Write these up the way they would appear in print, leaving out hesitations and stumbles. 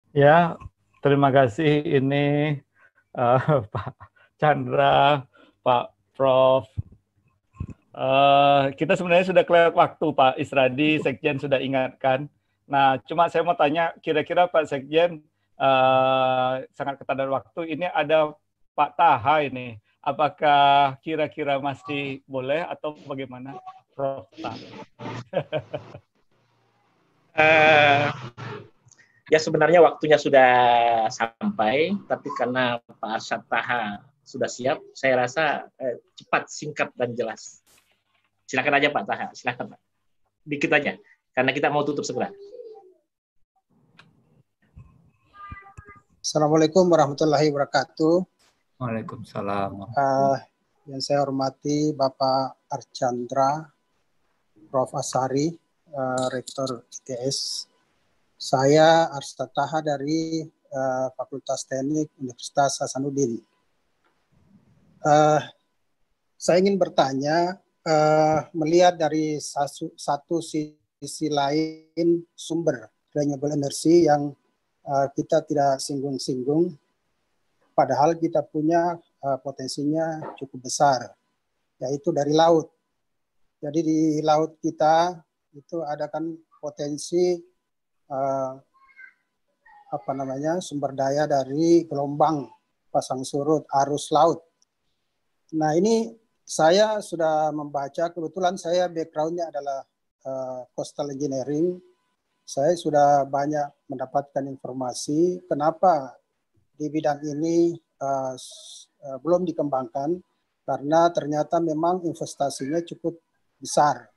Ya, terima kasih ini Pak Chandra, Pak Prof. Kita sebenarnya sudah kelewat waktu, Pak Isradi, Sekjen sudah ingatkan. Nah, cuma saya mau tanya, kira-kira Pak Sekjen sangat ketat waktu. Ini ada Pak Taha ini. Apakah kira-kira masih boleh atau bagaimana, Prof. Taha? Ya sebenarnya waktunya sudah sampai, tapi karena Pak Arsyad Taha sudah siap, saya rasa cepat, singkat, dan jelas. Silakan aja Pak Taha, silakan Pak. Dikit aja, karena kita mau tutup segera. Assalamualaikum warahmatullahi wabarakatuh. Waalaikumsalam. Yang saya hormati Bapak Archandra, Prof. Asari, Rektor ITS. Saya Arsyad Taha dari Fakultas Teknik Universitas Hasanuddin. Saya ingin bertanya, melihat dari satu sisi lain sumber renewable energy yang kita tidak singgung-singgung, padahal kita punya potensinya cukup besar, yaitu dari laut. Jadi di laut kita itu ada kan potensi sumber daya dari gelombang pasang surut arus laut. Nah ini saya sudah membaca, kebetulan saya backgroundnya adalah coastal engineering. Saya sudah banyak mendapatkan informasi kenapa di bidang ini belum dikembangkan, karena ternyata memang investasinya cukup besar,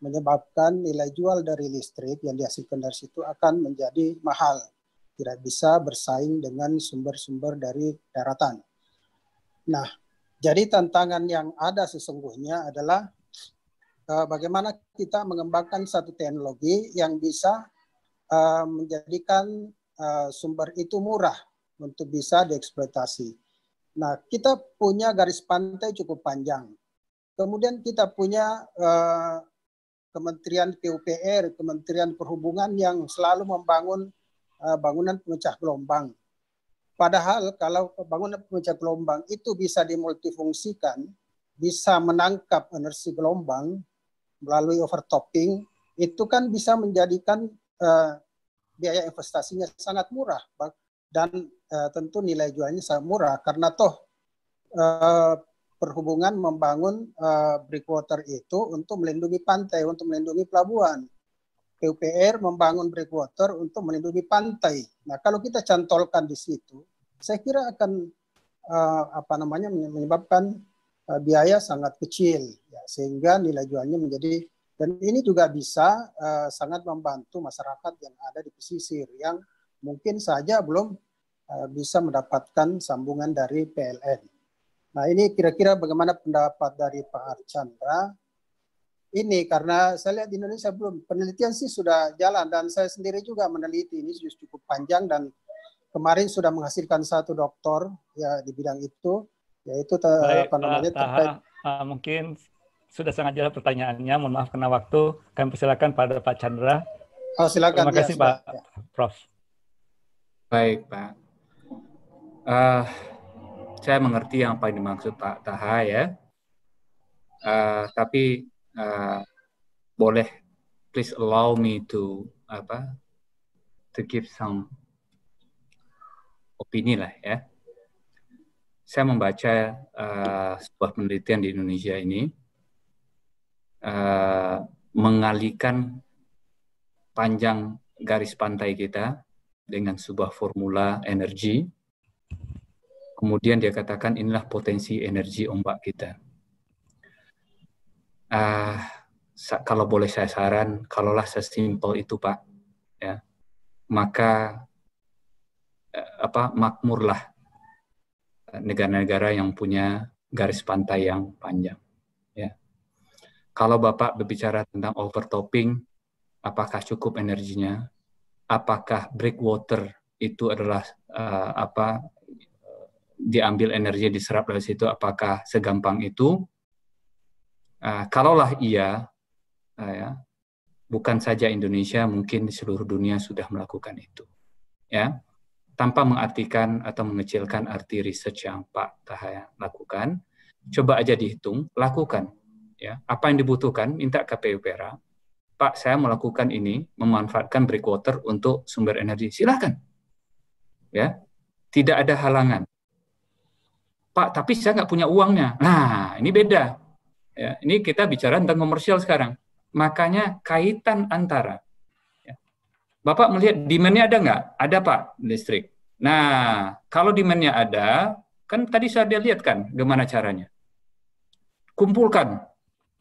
menyebabkan nilai jual dari listrik yang dihasilkan dari situ akan menjadi mahal, tidak bisa bersaing dengan sumber-sumber dari daratan. Nah, jadi tantangan yang ada sesungguhnya adalah bagaimana kita mengembangkan satu teknologi yang bisa menjadikan sumber itu murah untuk bisa dieksploitasi. Nah, kita punya garis pantai cukup panjang. Kemudian kita punya Kementerian PUPR, Kementerian Perhubungan yang selalu membangun bangunan pemecah gelombang. Padahal kalau bangunan pemecah gelombang itu bisa dimultifungsikan, bisa menangkap energi gelombang melalui overtopping, itu kan bisa menjadikan biaya investasinya sangat murah dan tentu nilai jualnya sangat murah, karena toh perhubungan membangun breakwater itu untuk melindungi pantai, untuk melindungi pelabuhan. PUPR membangun breakwater untuk melindungi pantai. Nah, kalau kita cantolkan di situ, saya kira akan menyebabkan biaya sangat kecil, ya, sehingga nilai jualnya menjadi, dan ini juga bisa sangat membantu masyarakat yang ada di pesisir yang mungkin saja belum bisa mendapatkan sambungan dari PLN. Nah, ini kira-kira bagaimana pendapat dari Pak Archandra? Ini karena saya lihat di Indonesia belum, penelitian sih sudah jalan, dan saya sendiri juga meneliti ini cukup panjang, dan kemarin sudah menghasilkan satu doktor ya di bidang itu, yaitu terkait. Mungkin sudah sangat jelas pertanyaannya, mohon maaf karena waktu. Kami persilakan pada Pak Chandra. Silakan. Terima kasih Pak Prof. Baik Pak. Saya mengerti yang apa yang dimaksud Pak Taha ya. Tapi boleh please allow me to give some opini lah ya. Saya membaca sebuah penelitian di Indonesia ini mengalihkan panjang garis pantai kita dengan sebuah formula energi. Kemudian dia katakan inilah potensi energi ombak kita. Kalau boleh saya saran, kalaulah sesimpel itu Pak, ya, maka makmurlah negara-negara yang punya garis pantai yang panjang. Ya. Kalau Bapak berbicara tentang overtopping, apakah cukup energinya? Apakah breakwater itu adalah diambil energi diserap dari situ? Apakah segampang itu? Kalaulah iya, bukan saja Indonesia, mungkin di seluruh dunia sudah melakukan itu. Ya, tanpa mengartikan atau mengecilkan arti research yang Pak Taha lakukan, coba aja dihitung, lakukan. Ya, apa yang dibutuhkan, minta ke PUPera, Pak, saya melakukan ini, memanfaatkan breakwater untuk sumber energi. Silakan. Ya, tidak ada halangan. Pak, tapi saya nggak punya uangnya. Nah, ini beda. Ya, ini kita bicara tentang komersial sekarang. Makanya kaitan antara Bapak melihat demand-nya ada nggak? Ada Pak, listrik. Nah, kalau demand-nya ada, kan tadi saya lihat kan gimana caranya. Kumpulkan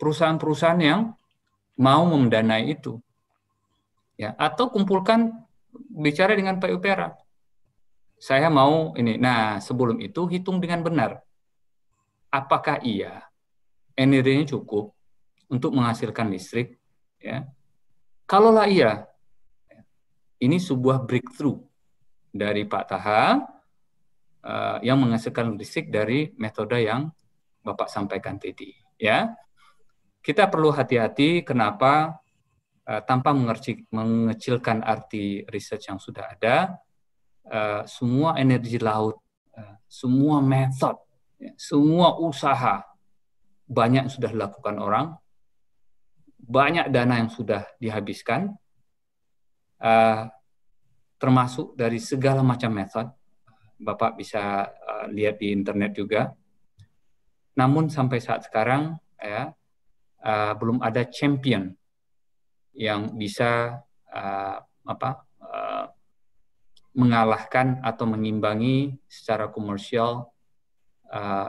perusahaan-perusahaan yang mau mendanai itu. Ya, atau kumpulkan bicara dengan PUPera. Saya mau ini. Nah, sebelum itu hitung dengan benar. Apakah iya energinya cukup untuk menghasilkan listrik? Ya. Kalaulah iya, ini sebuah breakthrough dari Pak Taha yang menghasilkan listrik dari metode yang Bapak sampaikan tadi. Ya, kita perlu hati-hati. Kenapa? Tanpa mengecilkan arti research yang sudah ada, semua energi laut, semua method, semua usaha banyak yang sudah dilakukan orang, banyak dana yang sudah dihabiskan. Termasuk dari segala macam metode, Bapak bisa lihat di internet juga. Namun sampai saat sekarang ya belum ada champion yang bisa mengalahkan atau mengimbangi secara komersial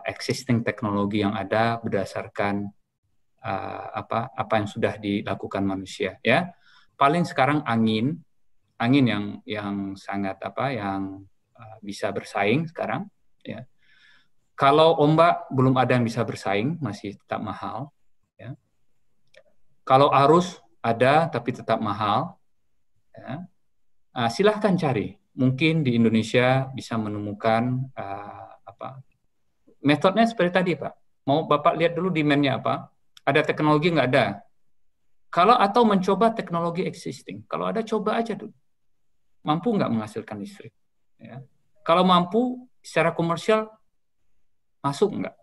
existing teknologi yang ada berdasarkan apa yang sudah dilakukan manusia. Ya, paling sekarang angin yang sangat yang bisa bersaing sekarang. Ya. Kalau ombak belum ada yang bisa bersaing, masih tetap mahal. Ya. Kalau arus ada tapi tetap mahal. Ya. Silahkan cari. Mungkin di Indonesia bisa menemukan metodenya seperti tadi, Pak. Mau Bapak lihat dulu demand-nya apa? Ada teknologi nggak ada? Atau mencoba teknologi existing. Kalau ada, coba aja dulu. Mampu nggak menghasilkan listrik? Ya. Kalau mampu, secara komersial, masuk nggak?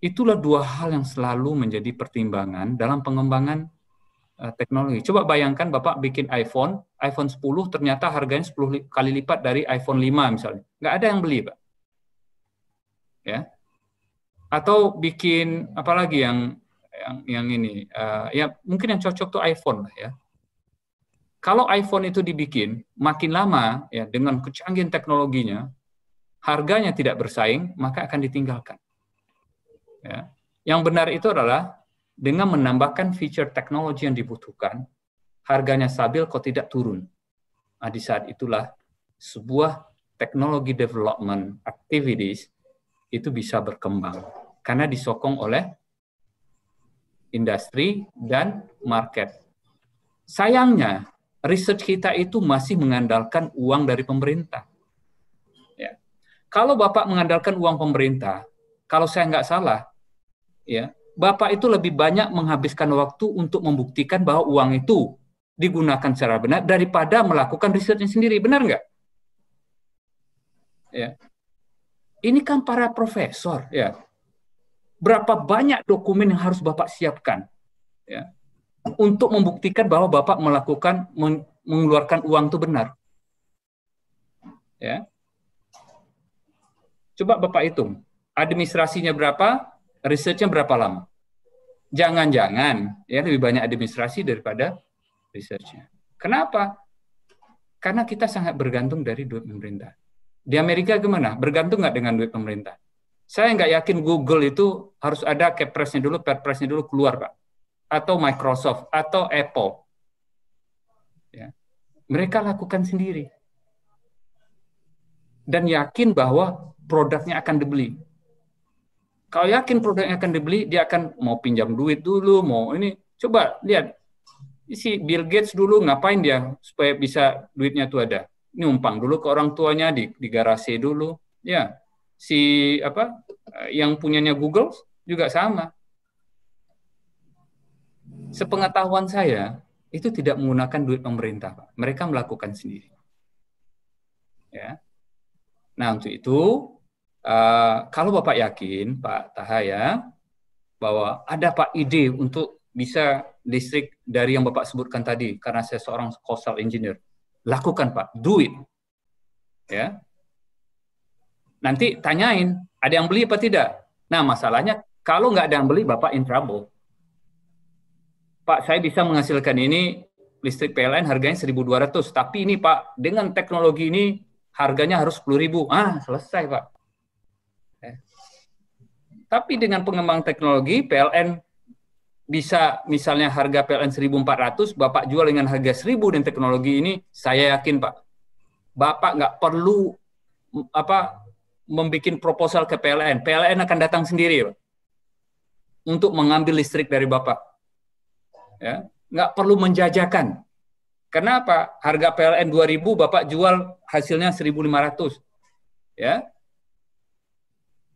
Itulah dua hal yang selalu menjadi pertimbangan dalam pengembangan teknologi. Coba bayangkan Bapak bikin iPhone 10 ternyata harganya 10 kali lipat dari iPhone 5 misalnya. Nggak ada yang beli, Pak. Ya. Atau bikin apalagi yang ini, ya mungkin yang cocok tuh iPhone lah ya. Kalau iPhone itu dibikin makin lama ya dengan kecanggihan teknologinya, harganya tidak bersaing, maka akan ditinggalkan. Ya. Yang benar itu adalah dengan menambahkan feature teknologi yang dibutuhkan, harganya stabil kok tidak turun. Nah, di saat itulah sebuah teknologi development activities itu bisa berkembang karena disokong oleh industri dan market. Sayangnya, research kita itu masih mengandalkan uang dari pemerintah. Ya. Kalau Bapak mengandalkan uang pemerintah, kalau saya nggak salah, ya Bapak itu lebih banyak menghabiskan waktu untuk membuktikan bahwa uang itu digunakan secara benar daripada melakukan risetnya sendiri. Benar nggak? Ya. Ini kan para profesor, ya. Berapa banyak dokumen yang harus Bapak siapkan, ya, untuk membuktikan bahwa Bapak mengeluarkan uang itu benar. Ya. Coba Bapak hitung, administrasinya berapa, risetnya berapa lama? Jangan-jangan ya lebih banyak administrasi daripada risetnya. Kenapa? Karena kita sangat bergantung dari duit pemerintah. Di Amerika gimana? Bergantung nggak dengan duit pemerintah? Saya nggak yakin Google itu harus ada Kepres-nya dulu, Perpres-nya dulu keluar, Pak. Atau Microsoft, atau Apple. Ya. Mereka lakukan sendiri. Dan yakin bahwa produknya akan dibeli. Kalau yakin produknya akan dibeli, dia akan mau pinjam duit dulu, mau ini. Coba lihat, si Bill Gates dulu ngapain dia supaya bisa duitnya tuh ada. Numpang dulu ke orang tuanya di garasi dulu. Ya. Si yang punyanya Google juga sama. Sepengetahuan saya itu tidak menggunakan duit pemerintah, Pak. Mereka melakukan sendiri. Ya. Nah, untuk itu kalau Bapak yakin, Pak Taha ya, bahwa ada Pak ide untuk bisa listrik dari yang Bapak sebutkan tadi, karena saya seorang coastal engineer, lakukan Pak, do it. Ya. Nanti tanyain, ada yang beli apa tidak? Nah, masalahnya kalau nggak ada yang beli, Bapak in trouble. Pak, saya bisa menghasilkan ini listrik PLN harganya 1.200, tapi ini Pak, dengan teknologi ini harganya harus 10.000. Selesai Pak. Tapi dengan pengembang teknologi, PLN bisa misalnya harga PLN 1.400, Bapak jual dengan harga 1.000 dan teknologi ini, saya yakin Pak, Bapak nggak perlu membuat proposal ke PLN. PLN akan datang sendiri Pak, untuk mengambil listrik dari Bapak. Ya, nggak perlu menjajakan. Kenapa? Harga PLN 2.000, Bapak jual hasilnya 1.500. Ya.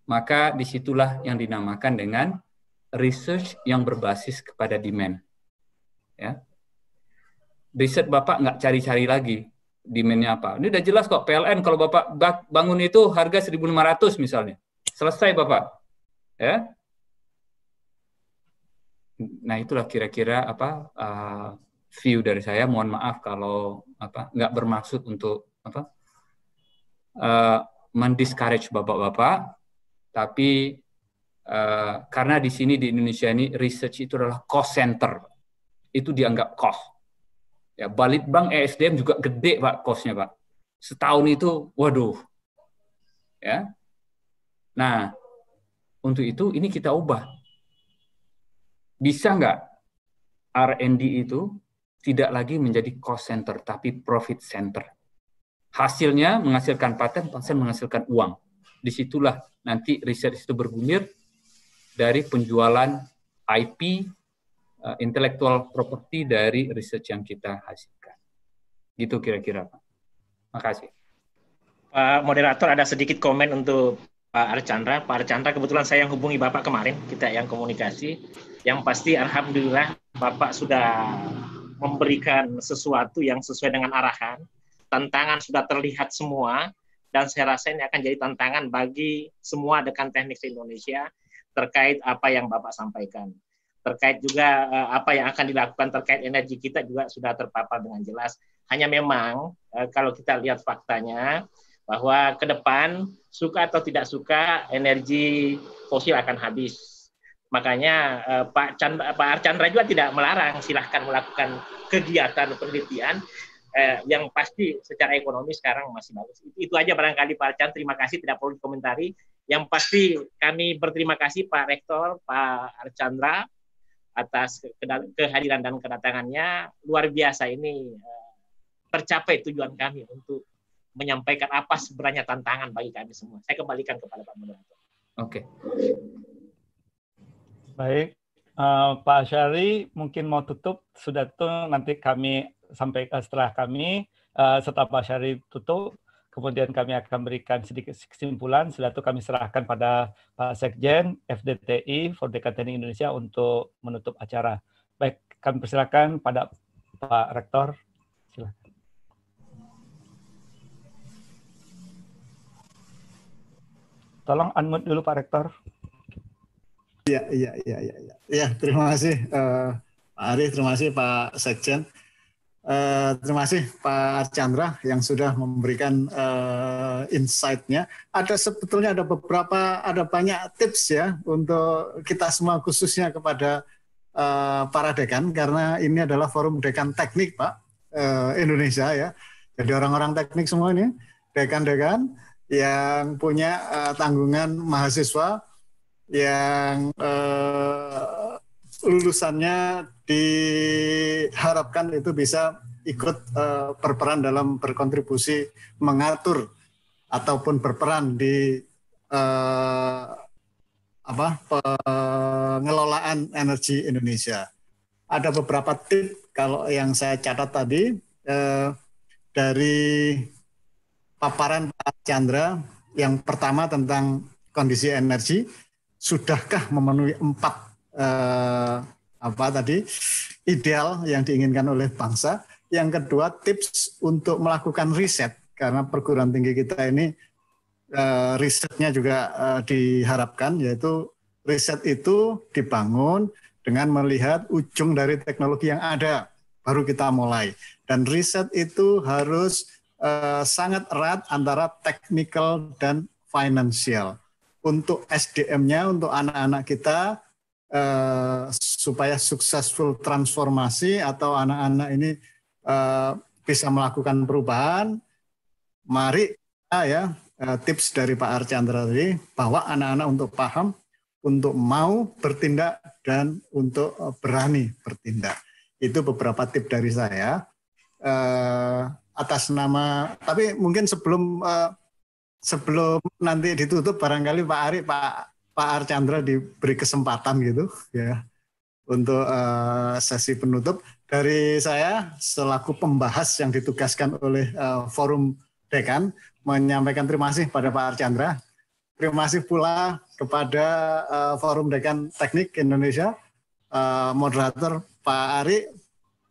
Maka disitulah yang dinamakan dengan research yang berbasis kepada demand. Ya. Riset Bapak nggak cari-cari lagi demand-nya apa. Ini udah jelas kok, PLN kalau Bapak bangun itu harga 1.500 misalnya. Selesai Bapak. Ya. Nah, itulah kira-kira view dari saya. Mohon maaf kalau nggak bermaksud untuk mendiscourage Bapak-bapak, tapi karena di sini di Indonesia ini research itu adalah cost center, itu dianggap cost. Ya, Balitbank ESDM juga gede Pak cost-nya Pak. Setahun itu, waduh. Ya. Nah, untuk itu ini kita ubah. Bisa nggak R&D itu tidak lagi menjadi cost center, tapi profit center. Hasilnya menghasilkan paten menghasilkan uang. Disitulah nanti riset itu bergulir dari penjualan IP, intellectual property dari riset yang kita hasilkan. Gitu kira-kira Pak. Makasih. Pak Moderator, ada sedikit komen untuk Pak Archandra. Pak Archandra, kebetulan saya yang hubungi Bapak kemarin, kita yang komunikasi. Yang pasti alhamdulillah Bapak sudah memberikan sesuatu yang sesuai dengan arahan. Tantangan sudah terlihat semua, dan saya rasa ini akan jadi tantangan bagi semua dekan teknik Indonesia terkait apa yang Bapak sampaikan. Terkait juga apa yang akan dilakukan terkait energi kita juga sudah terpapar dengan jelas. Hanya memang kalau kita lihat faktanya, bahwa ke depan suka atau tidak suka energi fosil akan habis. Makanya Pak Archandra juga tidak melarang, silahkan melakukan kegiatan penelitian yang pasti secara ekonomi sekarang masih bagus. Itu aja barangkali Pak Archandra, terima kasih, tidak perlu dikomentari. Yang pasti kami berterima kasih Pak Rektor, Pak Archandra atas kehadiran dan kedatangannya. Luar biasa, ini tercapai tujuan kami untuk menyampaikan apa sebenarnya tantangan bagi kami semua. Saya kembalikan kepada Pak Moderator. Oke. Baik, Pak Syari mungkin mau tutup, sudah tutup nanti kami sampaikan setelah setelah Pak Syari tutup, kemudian kami akan berikan sedikit kesimpulan, setelah itu kami serahkan pada Pak Sekjen FDTI for Dekan Teknik Indonesia untuk menutup acara. Baik, kami persilakan pada Pak Rektor. Silakan. Tolong unmute dulu Pak Rektor. Ya, terima kasih Pak Ari, terima kasih Pak Sekjen, terima kasih Pak Archandra yang sudah memberikan insight-nya. Sebetulnya ada banyak tips ya untuk kita semua, khususnya kepada para dekan, karena ini adalah forum dekan teknik Pak Indonesia ya. Jadi orang-orang teknik semua ini, dekan-dekan yang punya tanggungan mahasiswa yang lulusannya diharapkan itu bisa ikut berperan dalam berkontribusi mengatur ataupun berperan di pengelolaan energi Indonesia. Ada beberapa tips kalau yang saya catat tadi dari paparan Pak Chandra. Yang pertama tentang kondisi energi, sudahkah memenuhi 4 ideal yang diinginkan oleh bangsa. Yang kedua, tips untuk melakukan riset karena perguruan tinggi kita ini risetnya juga diharapkan, yaitu riset itu dibangun dengan melihat ujung dari teknologi yang ada, baru kita mulai. Dan riset itu harus sangat erat antara technical dan financial. Untuk SDM-nya, untuk anak-anak kita, supaya successful transformasi atau anak-anak ini bisa melakukan perubahan, mari tips dari Pak Archandra tadi, bahwa anak-anak untuk paham, untuk mau bertindak, dan untuk berani bertindak. Itu beberapa tips dari saya. Atas nama, tapi mungkin sebelum nanti ditutup, barangkali Pak Ari, Pak Archandra diberi kesempatan gitu ya untuk sesi penutup. Dari saya selaku pembahas yang ditugaskan oleh Forum Dekan, menyampaikan terima kasih pada Pak Archandra. Terima kasih pula kepada Forum Dekan Teknik Indonesia, moderator Pak Ari,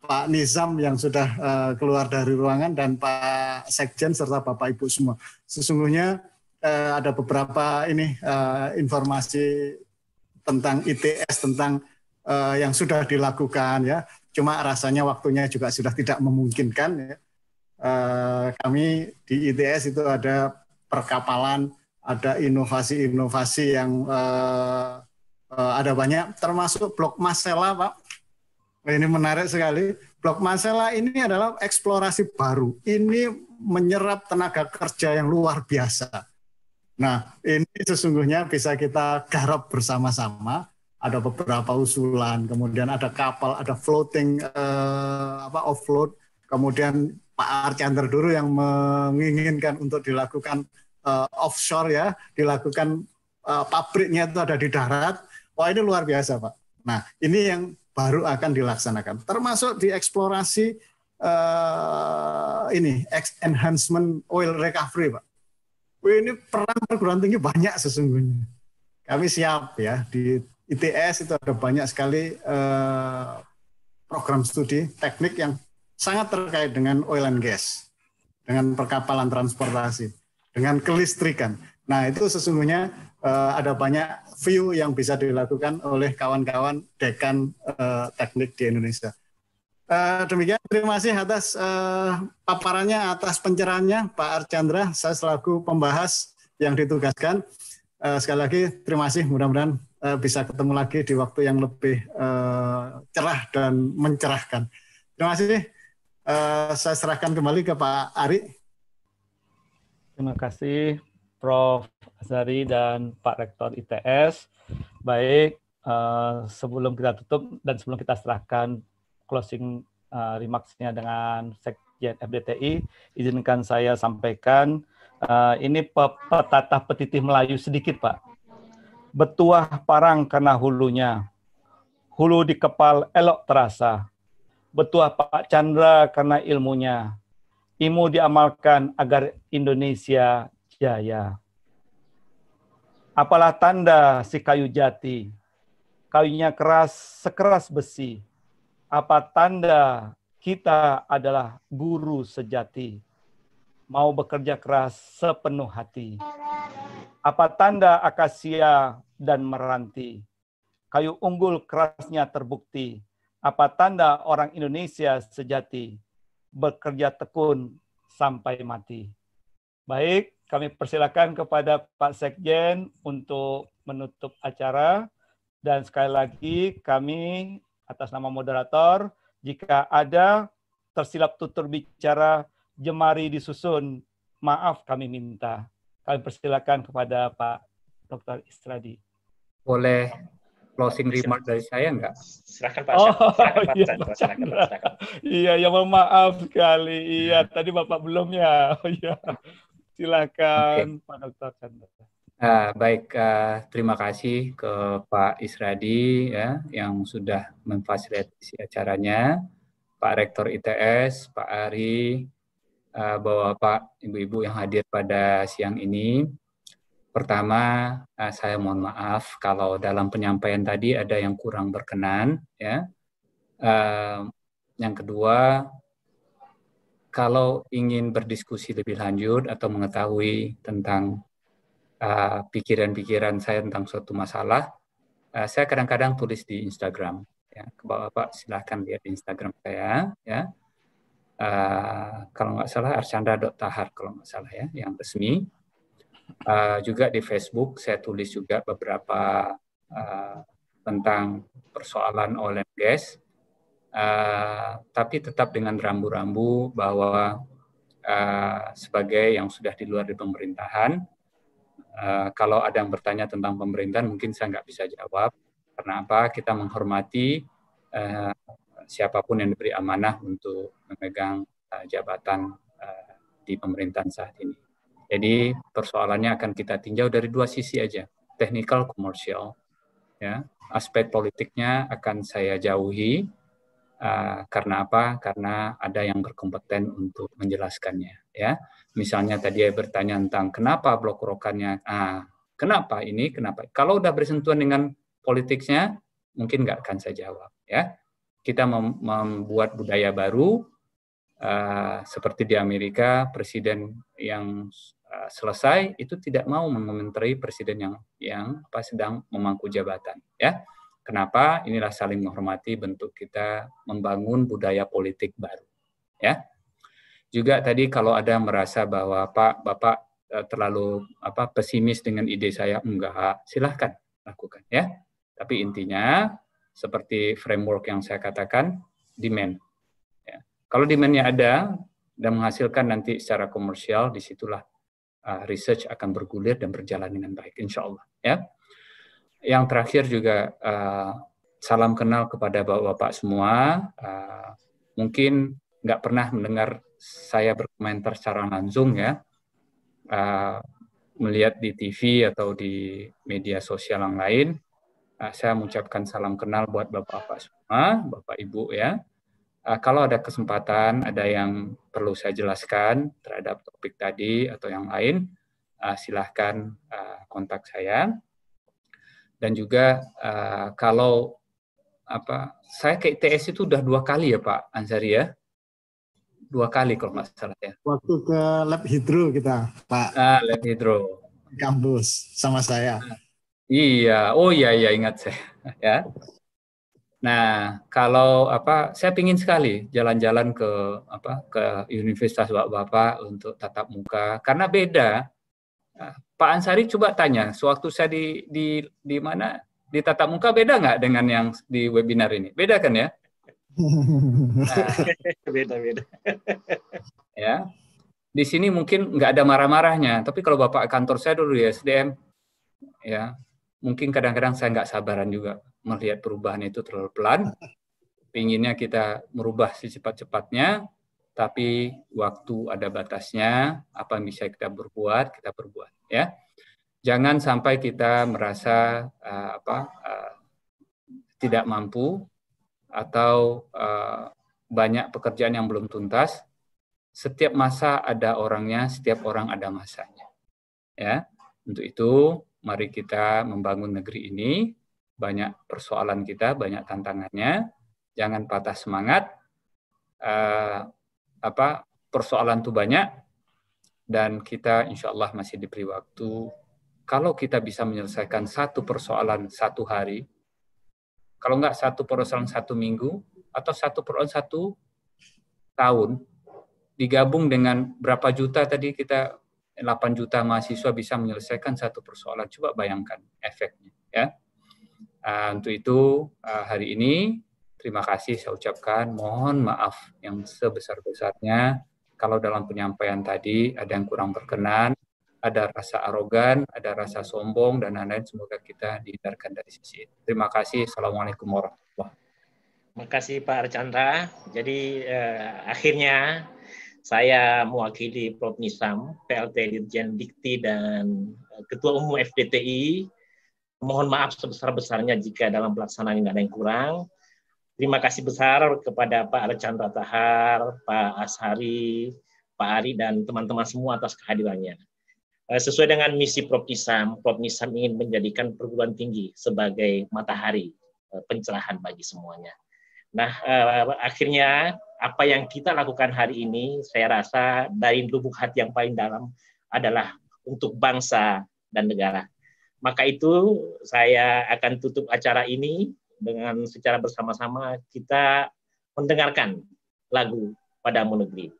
Pak Nizam yang sudah keluar dari ruangan, dan Pak Sekjen serta Bapak Ibu semua. Sesungguhnya ada beberapa informasi tentang ITS, tentang yang sudah dilakukan ya. Cuma rasanya waktunya juga sudah tidak memungkinkan ya. Kami di ITS itu ada perkapalan, ada inovasi-inovasi yang ada banyak, termasuk blok Masela, Pak. Ini menarik sekali. Blok Masela ini adalah eksplorasi baru. Ini menyerap tenaga kerja yang luar biasa. Nah, ini sesungguhnya bisa kita garap bersama-sama. Ada beberapa usulan, kemudian ada kapal, ada floating, offload, kemudian Pak Archandra dulu yang menginginkan untuk dilakukan offshore ya, dilakukan pabriknya itu ada di darat. Wah, ini luar biasa, Pak. Nah, ini yang baru akan dilaksanakan, termasuk di eksplorasi enhancement oil recovery, Pak. Ini peran perguruan tinggi banyak sesungguhnya. Kami siap ya, di ITS itu ada banyak sekali program studi teknik yang sangat terkait dengan oil and gas, dengan perkapalan transportasi, dengan kelistrikan. Nah, itu sesungguhnya ada banyak view yang bisa dilakukan oleh kawan-kawan dekan teknik di Indonesia. Demikian, terima kasih atas paparannya, atas pencerahannya Pak Archandra. Saya selaku pembahas yang ditugaskan. Sekali lagi terima kasih, mudah-mudahan bisa ketemu lagi di waktu yang lebih cerah dan mencerahkan. Terima kasih. Saya serahkan kembali ke Pak Ari. Terima kasih Prof. Azhari dan Pak Rektor ITS. Baik, sebelum kita tutup dan sebelum kita serahkan closing remarks-nya dengan Sekjen FDTI, izinkan saya sampaikan ini pepatah petitih Melayu sedikit, Pak. Betuah parang karena hulunya, hulu di kepal elok terasa. Betuah Pak Chandra karena ilmunya, ilmu diamalkan agar Indonesia jaya. Apalah tanda si kayu jati, kayunya keras sekeras besi. Apa tanda kita adalah guru sejati, mau bekerja keras sepenuh hati. Apa tanda akasia dan meranti, kayu unggul kerasnya terbukti. Apa tanda orang Indonesia sejati, bekerja tekun sampai mati. Baik, kami persilakan kepada Pak Sekjen untuk menutup acara. Dan sekali lagi kami atas nama moderator, jika ada tersilap tutur bicara, jemari disusun, maaf kami minta. Kami persilakan kepada Pak Dr. Isradi. Boleh closing remark dari saya enggak? Silakan Pak. Silakan. Iya, ya mohon maaf sekali. Iya, tadi Bapak belum ya. Oh iya. Silakan Pak Dr. Chandra. Baik, terima kasih ke Pak Isradi ya yang sudah memfasilitasi acaranya, Pak Rektor ITS, Pak Ari, Bapak, Ibu-ibu yang hadir pada siang ini. Pertama, saya mohon maaf kalau dalam penyampaian tadi ada yang kurang berkenan ya. Yang kedua, kalau ingin berdiskusi lebih lanjut atau mengetahui tentang pikiran-pikiran saya tentang suatu masalah, saya kadang-kadang tulis di Instagram. Ya, Bapak silahkan lihat di Instagram saya. Ya, kalau nggak salah archandra.tahar kalau nggak salah ya, yang resmi. Juga di Facebook saya tulis juga beberapa tentang persoalan oil and gas, tapi tetap dengan rambu-rambu bahwa sebagai yang sudah di luar di pemerintahan, kalau ada yang bertanya tentang pemerintahan mungkin saya nggak bisa jawab. Karena apa? Kita menghormati siapapun yang diberi amanah untuk memegang jabatan di pemerintahan saat ini. Jadi persoalannya akan kita tinjau dari dua sisi aja, technical, komersial. Ya, aspek politiknya akan saya jauhi. Karena apa? Karena ada yang berkompeten untuk menjelaskannya. Ya, misalnya tadi saya bertanya tentang kenapa blok rokannya, kenapa ini, kenapa? Kalau udah bersentuhan dengan politiknya, mungkin nggak akan saya jawab. Ya, kita membuat budaya baru. Seperti di Amerika, presiden yang selesai itu tidak mau mengomentari presiden yang sedang memangku jabatan. Ya, kenapa? Inilah saling menghormati, bentuk kita membangun budaya politik baru. Ya, juga tadi kalau ada merasa bahwa Bapak terlalu pesimis dengan ide saya, enggak, silahkan lakukan. Ya, tapi intinya seperti framework yang saya katakan, demand. Kalau demand-nya ada dan menghasilkan nanti secara komersial, disitulah research akan bergulir dan berjalan dengan baik, insya Allah. Ya. Yang terakhir juga salam kenal kepada bapak-bapak semua. Mungkin nggak pernah mendengar saya berkomentar secara langsung ya, melihat di TV atau di media sosial yang lain. Saya mengucapkan salam kenal buat bapak-bapak semua, bapak ibu ya. Kalau ada kesempatan, ada yang perlu saya jelaskan terhadap topik tadi atau yang lain, silahkan kontak saya. Dan juga kalau saya ke ITS itu udah 2 kali ya Pak Ansari ya, 2 kali kalau nggak salah ya. Waktu ke lab hidro kita Pak. Lab hidro. Kampus sama saya. Iya, oh iya ingat saya ya. Nah, kalau saya ingin sekali jalan-jalan ke universitas Bapak untuk tatap muka karena beda. Pak Ansari coba tanya, sewaktu saya di mana di tatap muka beda nggak dengan yang di webinar ini? Beda kan ya? Beda. Ya, di sini mungkin nggak ada marah-marahnya, tapi kalau Bapak kantor saya dulu di SDM, ya mungkin kadang-kadang saya nggak sabaran juga melihat perubahan itu terlalu pelan. Pinginnya kita merubah secepat-cepatnya, tapi waktu ada batasnya. Apa yang bisa kita perbuat, ya. Jangan sampai kita merasa tidak mampu atau banyak pekerjaan yang belum tuntas. Setiap masa ada orangnya, setiap orang ada masanya. Ya, untuk itu mari kita membangun negeri ini. Banyak persoalan kita, banyak tantangannya. Jangan patah semangat. Persoalan itu banyak dan kita insya Allah masih diberi waktu. Kalau kita bisa menyelesaikan satu persoalan 1 hari, kalau enggak satu persoalan 1 minggu atau satu persoalan 1 tahun, digabung dengan berapa juta tadi kita 8 juta mahasiswa bisa menyelesaikan satu persoalan. Coba bayangkan efeknya, ya. Untuk itu hari ini terima kasih saya ucapkan, mohon maaf yang sebesar-besarnya kalau dalam penyampaian tadi ada yang kurang berkenan, ada rasa arogan, ada rasa sombong dan lain-lain, semoga kita dihindarkan dari sisi itu. Terima kasih. Assalamualaikum warahmatullahi wabarakatuh. Terima kasih Pak Archandra. Jadi akhirnya saya mewakili Prof. Nisam, PLT Dirjen Dikti dan Ketua Umum FDTI. Mohon maaf sebesar-besarnya jika dalam pelaksanaan ada yang kurang. Terima kasih besar kepada Pak Archandra Tahar, Pak Ashari, Pak Ari, dan teman-teman semua atas kehadirannya. Sesuai dengan misi Prof. Nisam ingin menjadikan perguruan tinggi sebagai matahari pencerahan bagi semuanya. Nah, akhirnya apa yang kita lakukan hari ini, saya rasa dari lubuk hati yang paling dalam adalah untuk bangsa dan negara. Maka itu saya akan tutup acara ini dengan secara bersama-sama kita mendengarkan lagu Padamu Negeri.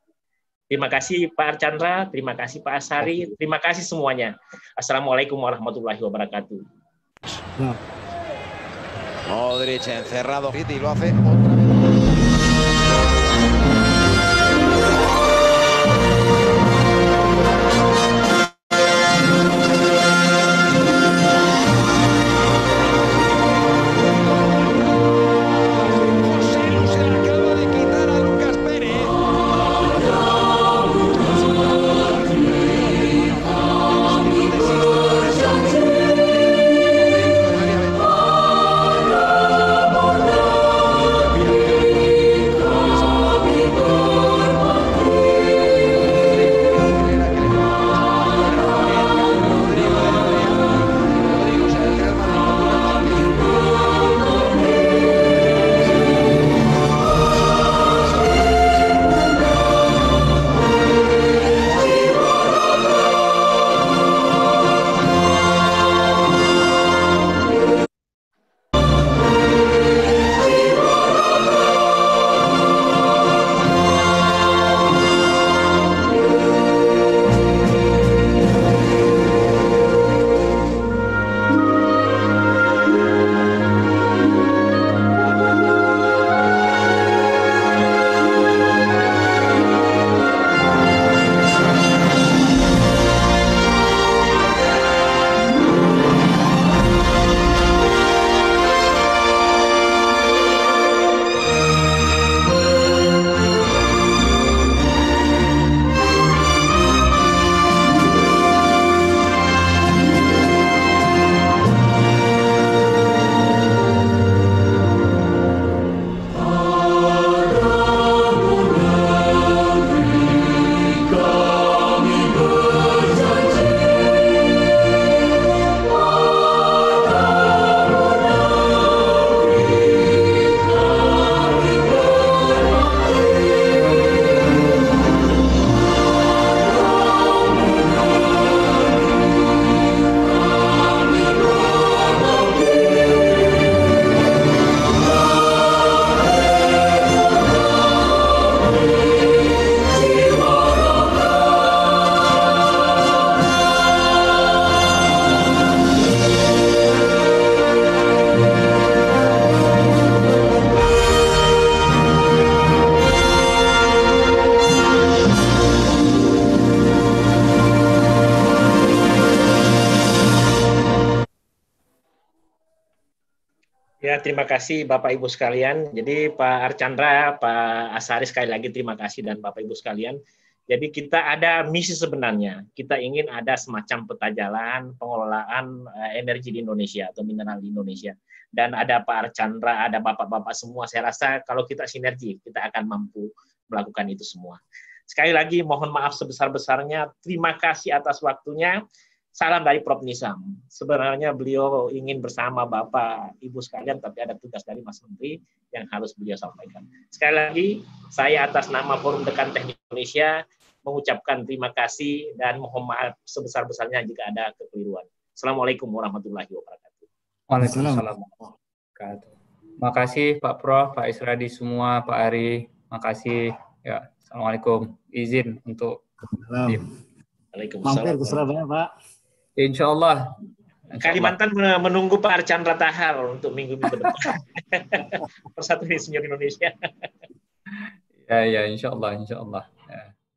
Terima kasih Pak Archandra, terima kasih Pak Asari, terima kasih semuanya. Assalamualaikum warahmatullahi wabarakatuh. Modric encerrado y lo hace otra vez. Ya, terima kasih Bapak Ibu sekalian. Jadi Pak Archandra, Pak Asari sekali lagi terima kasih dan Bapak Ibu sekalian. Jadi kita ada misi sebenarnya. Kita ingin ada semacam peta jalan pengelolaan energi di Indonesia atau mineral di Indonesia. Dan ada Pak Archandra, ada Bapak-bapak semua. Saya rasa kalau kita sinergi, kita akan mampu melakukan itu semua. Sekali lagi mohon maaf sebesar-besarnya. Terima kasih atas waktunya. Salam dari Prof. Nisam. Sebenarnya beliau ingin bersama Bapak, Ibu sekalian, tapi ada tugas dari Mas Menteri yang harus beliau sampaikan. Sekali lagi, saya atas nama Forum Dekan Teknik Indonesia mengucapkan terima kasih dan mohon maaf sebesar-besarnya jika ada kekeliruan. Assalamualaikum warahmatullahi wabarakatuh. Waalaikumsalam. Terima kasih Pak Prof, Pak Isradi semua, Pak Ari. Makasih. Ya, Assalamualaikum. Izin untuk mampir ke Surabaya, Pak. Insya Allah. Kalimantan menunggu Pak Archandra Tahar untuk minggu-minggu depan. Persatuan Insinyur Indonesia. Ya, insya Allah, insya Allah.